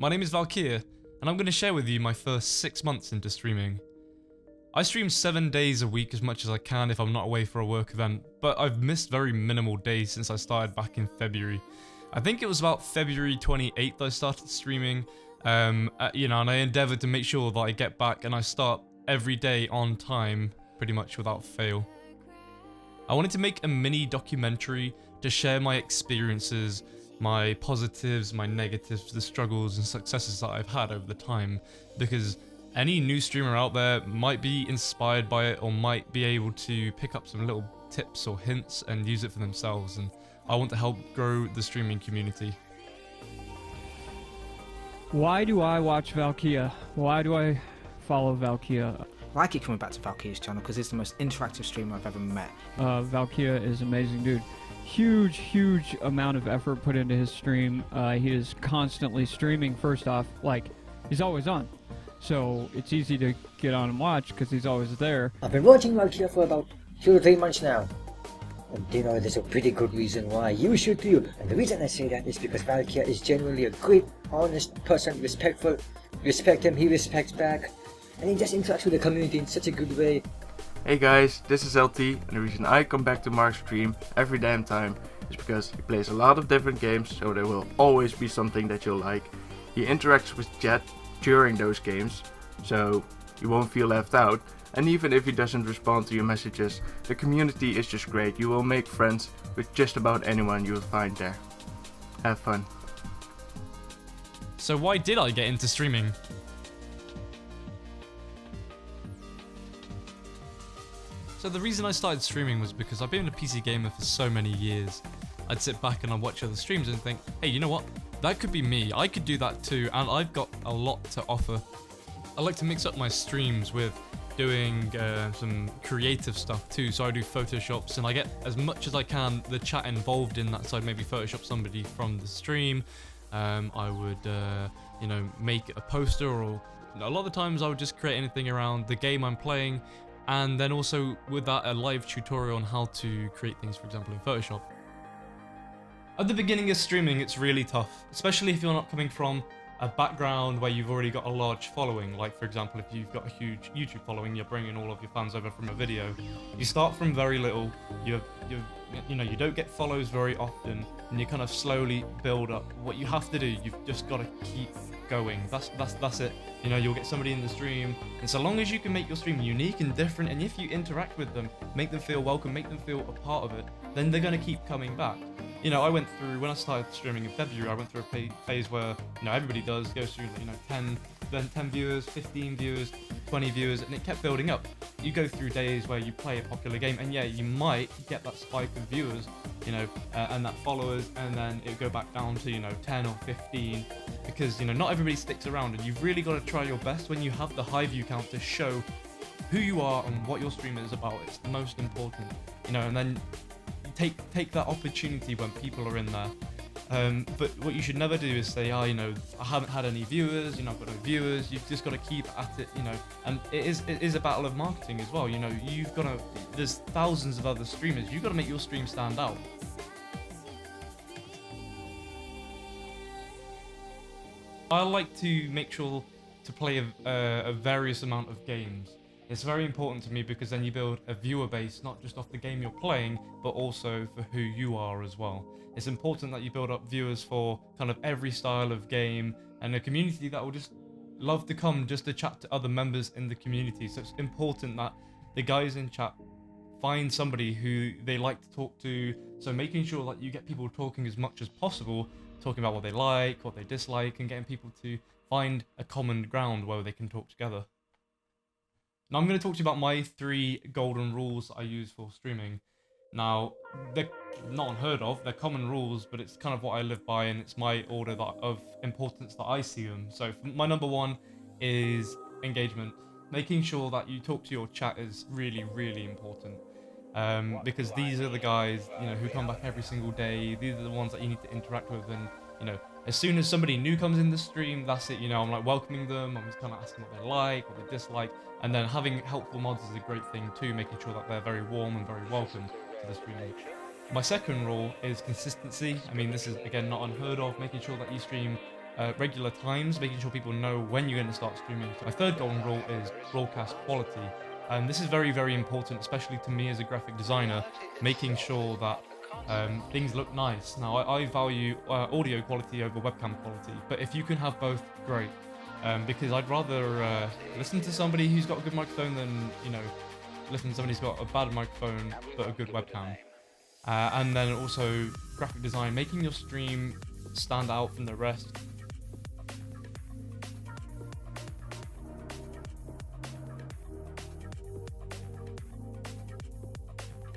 my name is Valkia, and I'm going to share with you my first 6 months into streaming. I stream 7 days a week as much as I can if I'm not away for a work event, but I've missed very minimal days since I started back in February. I think it was about February 28th I started streaming, and I endeavoured to make sure that I get back and I start every day on time, pretty much without fail. I wanted to make a mini documentary to share my experiences, my positives, my negatives, the struggles and successes that I've had over the time, because any new streamer out there might be inspired by it or might be able to pick up some little tips or hints and use it for themselves, and I want to help grow the streaming community. Why do I watch Valkia? Why do I follow Valkia? I keep coming back to Valkia's channel because he's the most interactive streamer I've ever met. Valkia is amazing, dude. Huge amount of effort put into his stream. He is constantly streaming. First off, like, he's always on, so it's easy to get on and watch because he's always there. I've been watching Valkia for about 2 or 3 months now, and there's a pretty good reason why you should too. And the reason I say that is because Valkia is generally a great, honest person, respectful. Respect him, he respects back, and he just interacts with the community in such a good way. Hey guys, this is LT, and the reason I come back to Mark's stream every damn time is because he plays a lot of different games, so there will always be something that you'll like. He interacts with chat during those games, so you won't feel left out, and even if he doesn't respond to your messages, the community is just great. You will make friends with just about anyone you will find there. Have fun. So why did I get into streaming? So the reason I started streaming was because I've been a PC gamer for so many years. I'd sit back and I'd watch other streams and think, hey, you know what? That could be me. I could do that too, and I've got a lot to offer. I like to mix up my streams with doing some creative stuff too. So I do photoshops, and I get as much as I can the chat involved in that. So I'd maybe photoshop somebody from the stream. I would, make a poster, or a lot of the times I would just create anything around the game I'm playing. And then also with that, a live tutorial on how to create things, for example, in Photoshop. At the beginning of streaming, it's really tough, especially if you're not coming from a background where you've already got a large following. Like, for example, if you've got a huge YouTube following, you're bringing all of your fans over from a video. You start from very little. You don't get follows very often, and you kind of slowly build up. What you have to do, you've just got to keep going. That's it. You'll get somebody in the stream, and so long as you can make your stream unique and different, and if you interact with them, make them feel welcome, make them feel a part of it, then they're going to keep coming back. I went through, when I started streaming in February, I went through a phase where, everybody goes through, 10 viewers, 15 viewers, 20 viewers, and it kept building up. You go through days where you play a popular game, and yeah, you might get that spike of viewers, and that followers, and then it'll go back down to, 10 or 15, because, not everybody sticks around, and you've really got to try your best when you have the high view count to show who you are and what your stream is about. It's the most important, and then take that opportunity when people are in there. But what you should never do is say, I haven't had any viewers, I've got no viewers. You've just got to keep at it, and it is a battle of marketing as well. There's thousands of other streamers. You've got to make your stream stand out. I like to make sure to play a various amount of games. It's very important to me because then you build a viewer base, not just off the game you're playing, but also for who you are as well. It's important that you build up viewers for kind of every style of game, and a community that will just love to come just to chat to other members in the community. So it's important that the guys in chat find somebody who they like to talk to. So making sure that you get people talking as much as possible, talking about what they like, what they dislike, and getting people to find a common ground where they can talk together. Now I'm going to talk to you about my 3 golden rules that I use for streaming. Now, they're not unheard of, they're common rules, but it's kind of what I live by, and it's my order of importance that I see them. So my number 1 is engagement. Making sure that you talk to your chat is really, really important. Because these are the guys, who come back every single day. These are the ones that you need to interact with, and, as soon as somebody new comes in the stream, that's it, I'm like welcoming them, I'm just kind of asking what they like, what they dislike, and then having helpful mods is a great thing too, making sure that they're very warm and very welcome to the stream. My second rule is consistency. I mean, this is, again, not unheard of, making sure that you stream regular times, making sure people know when you're going to start streaming. My third golden rule is broadcast quality. And this is very, very important, especially to me as a graphic designer, making sure that things look nice. Now, I value audio quality over webcam quality, but if you can have both, great. Because I'd rather listen to somebody who's got a good microphone than, listen to somebody who's got a bad microphone but a good webcam. And then also graphic design, making your stream stand out from the rest.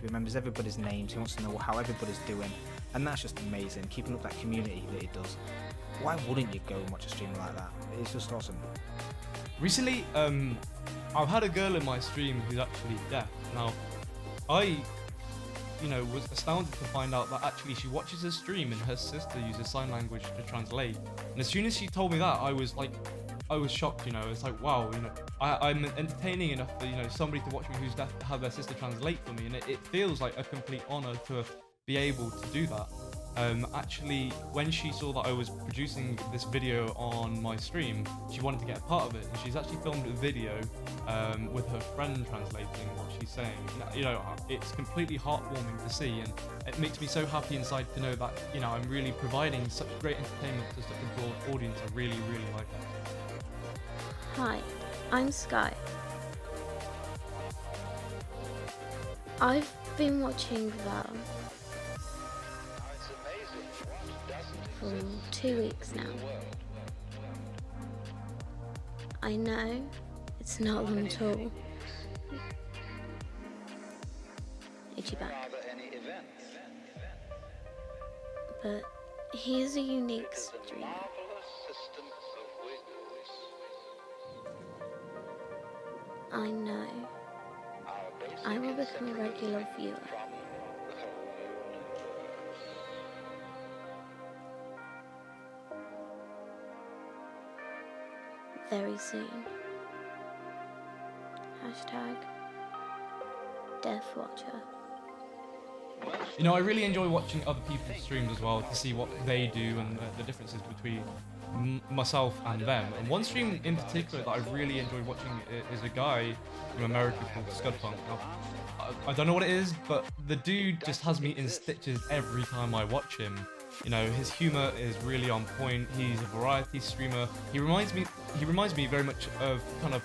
He remembers everybody's names, he wants to know how everybody's doing, and that's just amazing, keeping up that community that he does. Why wouldn't you go and watch a streamer like that? It's just awesome. Recently, I've had a girl in my stream who's actually deaf. Now, I, was astounded to find out that actually she watches her stream and her sister uses sign language to translate. And as soon as she told me that, I was shocked, It's like, wow, I'm entertaining enough for, somebody to watch me who's deaf to have their sister translate for me. And it feels like a complete honor to be able to do that. Actually, when she saw that I was producing this video on my stream, she wanted to get a part of it, and she's actually filmed a video with her friend translating what she's saying. It's completely heartwarming to see, and it makes me so happy inside to know that, I'm really providing such great entertainment to such a broad audience. I really, really like that. Hi, I'm Sky. I've been watching Val for 2 weeks now. I know it's not long at all. Itchy back. But he is a unique streamer. I know. I will become a regular viewer. Very soon. Hashtag Deathwatcher. I really enjoy watching other people's streams as well to see what they do and the differences between myself and them. And one stream in particular that I really enjoy watching is a guy from America called Scudpunk. Now, I don't know what it is, but the dude just has me in stitches every time I watch him. His humor is really on point. He's a variety streamer. He reminds me very much of kind of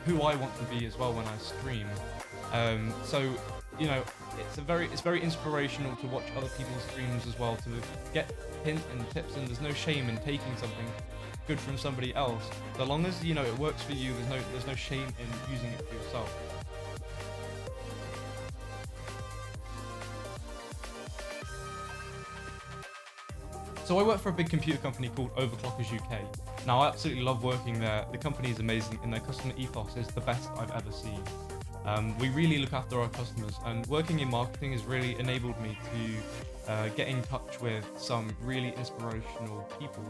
who I want to be as well when I stream. It's very inspirational to watch other people's streams as well, to get hints and tips, and there's no shame in taking something good from somebody else. So long as it works for you, there's no shame in using it for yourself. So I work for a big computer company called Overclockers UK. Now, I absolutely love working there. The company is amazing, and their customer ethos is the best I've ever seen. We really look after our customers, and working in marketing has really enabled me to get in touch with some really inspirational people.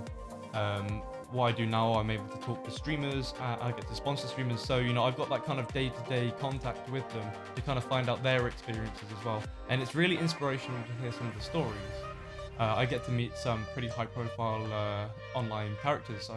What I do now, I'm able to talk to streamers, I get to sponsor streamers, so I've got that kind of day-to-day contact with them to kind of find out their experiences as well. And it's really inspirational to hear some of the stories. I get to meet some pretty high-profile online characters.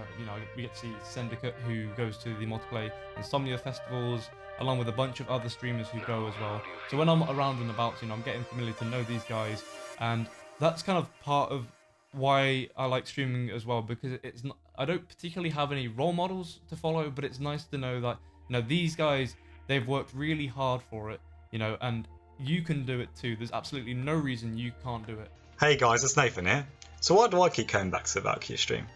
We get to see Syndicate, who goes to the multiplayer Insomnia festivals, along with a bunch of other streamers who go as well. So when I'm around and about, I'm getting familiar to know these guys, and that's kind of part of why I like streaming as well, because it's not, I don't particularly have any role models to follow, but it's nice to know that these guys, they've worked really hard for it, and you can do it too. There's absolutely no reason you can't do it. Hey guys, it's Nathan here. So why do I keep coming back to the Valkia stream?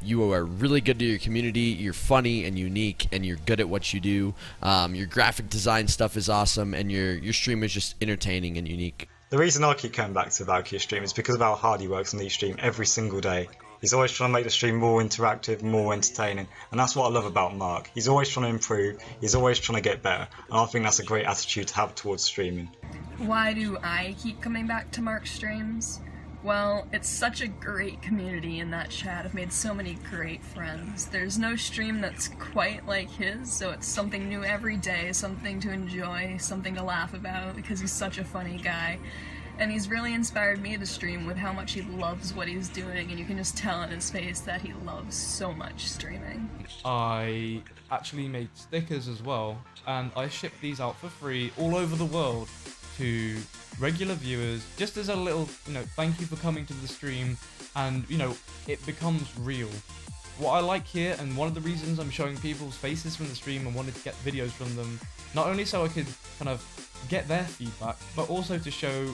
You are really good to your community, you're funny and unique, and you're good at what you do. Your graphic design stuff is awesome, and your stream is just entertaining and unique. The reason I keep coming back to the Valkia stream is because of how hard he works on each stream every single day. He's always trying to make the stream more interactive, more entertaining, and that's what I love about Mark. He's always trying to improve, he's always trying to get better, and I think that's a great attitude to have towards streaming. Why do I keep coming back to Mark's streams? Well, it's such a great community in that chat. I've made so many great friends. There's no stream that's quite like his, so it's something new every day, something to enjoy, something to laugh about, because he's such a funny guy. and he's really inspired me to stream with how much he loves what he's doing, and you can just tell in his face that he loves so much streaming. I actually made stickers as well, and I shipped these out for free all over the world to regular viewers, just as a little, thank you for coming to the stream, and, it becomes real. What I like here, and one of the reasons I'm showing people's faces from the stream and wanted to get videos from them, not only so I could kind of get their feedback, but also to show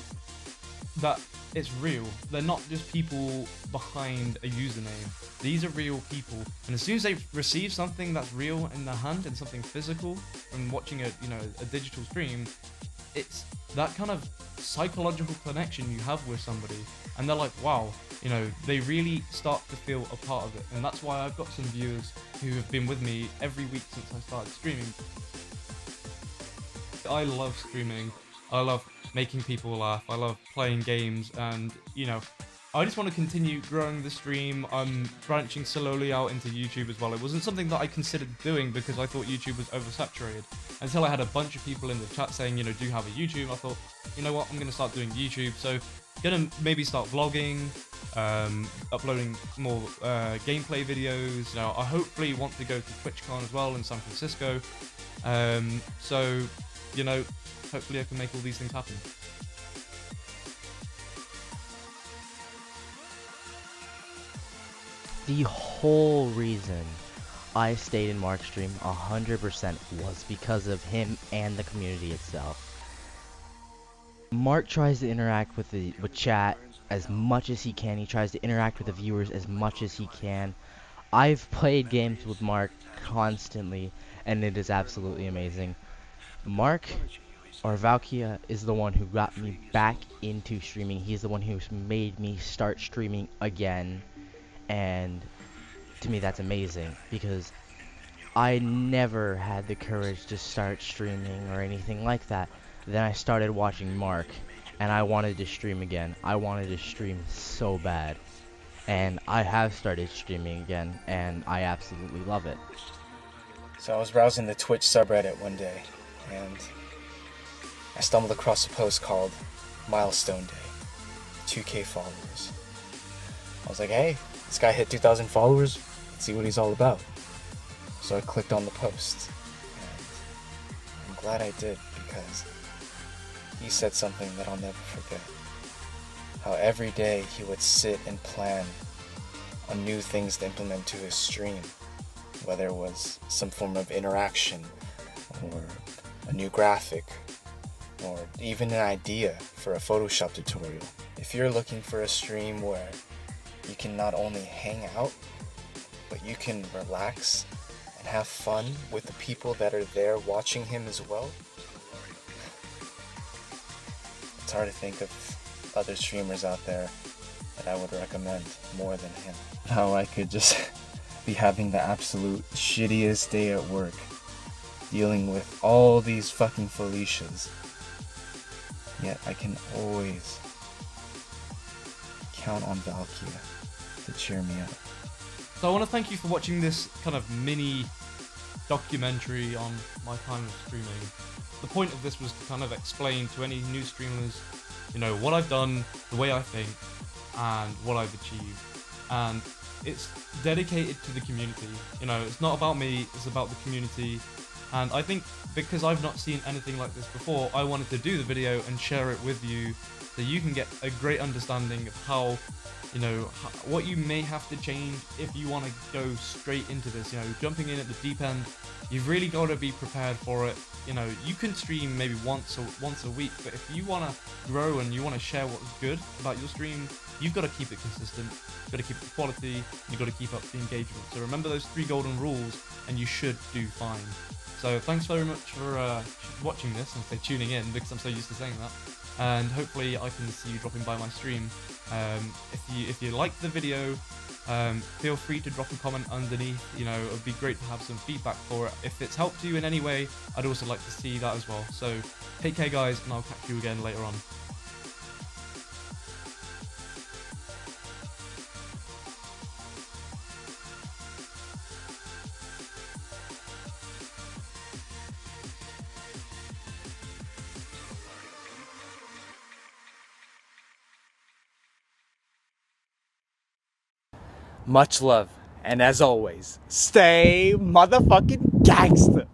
that it's real. They're not just people behind a username. These are real people, and as soon as they receive something that's real in their hand and something physical from watching a digital stream, it's that kind of psychological connection you have with somebody, and they're like, wow, they really start to feel a part of it. And that's why I've got some viewers who have been with me every week since I started streaming. I love streaming, I love making people laugh, I love playing games, and I just want to continue growing the stream. I'm branching slowly out into YouTube as well. It wasn't something that I considered doing because I thought YouTube was oversaturated, until I had a bunch of people in the chat saying, do you have a YouTube? I thought, you know what, I'm going to start doing YouTube. So gonna maybe start vlogging, uploading more gameplay videos. I hopefully want to go to TwitchCon as well in San Francisco. So hopefully I can make all these things happen. The whole reason I stayed in Mark's stream 100% was because of him and the community itself. Mark tries to interact with chat as much as he can. He tries to interact with the viewers as much as he can. I've played games with Mark constantly, and it is absolutely amazing. Mark, or Valkia, is the one who got me back into streaming. He's the one who's made me start streaming again. And to me that's amazing, because I never had the courage to start streaming or anything like that. Then I started watching Mark, and I wanted to stream again. I wanted to stream so bad, and I have started streaming again, and I absolutely love it. So I was browsing the Twitch subreddit one day, and I stumbled across a post called Milestone Day, 2K followers. I was like, hey, this guy hit 2,000 followers, let's see what he's all about. So I clicked on the post, and I'm glad I did, because he said something that I'll never forget. How every day he would sit and plan on new things to implement to his stream, whether it was some form of interaction, or a new graphic, or even an idea for a Photoshop tutorial. If you're looking for a stream where you can not only hang out, but you can relax and have fun with the people that are there watching him as well, it's hard to think of other streamers out there that I would recommend more than him. How I could just be having the absolute shittiest day at work, dealing with all these fucking Felicias, yet I can always count on Valkia to cheer me up. So I want to thank you for watching this kind of mini documentary on my time of streaming. The point of this was to kind of explain to any new streamers, what I've done, the way I think, and what I've achieved. And it's dedicated to the community. It's not about me, it's about the community. And I think because I've not seen anything like this before, I wanted to do the video and share it with you so you can get a great understanding of how, what you may have to change if you want to go straight into this. Jumping in at the deep end, you've really got to be prepared for it. You can stream maybe once a week, but if you want to grow and you want to share what's good about your stream, you've got to keep it consistent, you've got to keep it quality, you've got to keep up the engagement. So remember those 3 golden rules and you should do fine. So thanks very much for watching this and for tuning in, because I'm so used to saying that. And hopefully I can see you dropping by my stream. If you liked the video, feel free to drop a comment underneath. It would be great to have some feedback for it. If it's helped you in any way, I'd also like to see that as well. So take care guys, and I'll catch you again later on. Much love, and as always, stay motherfucking gangster.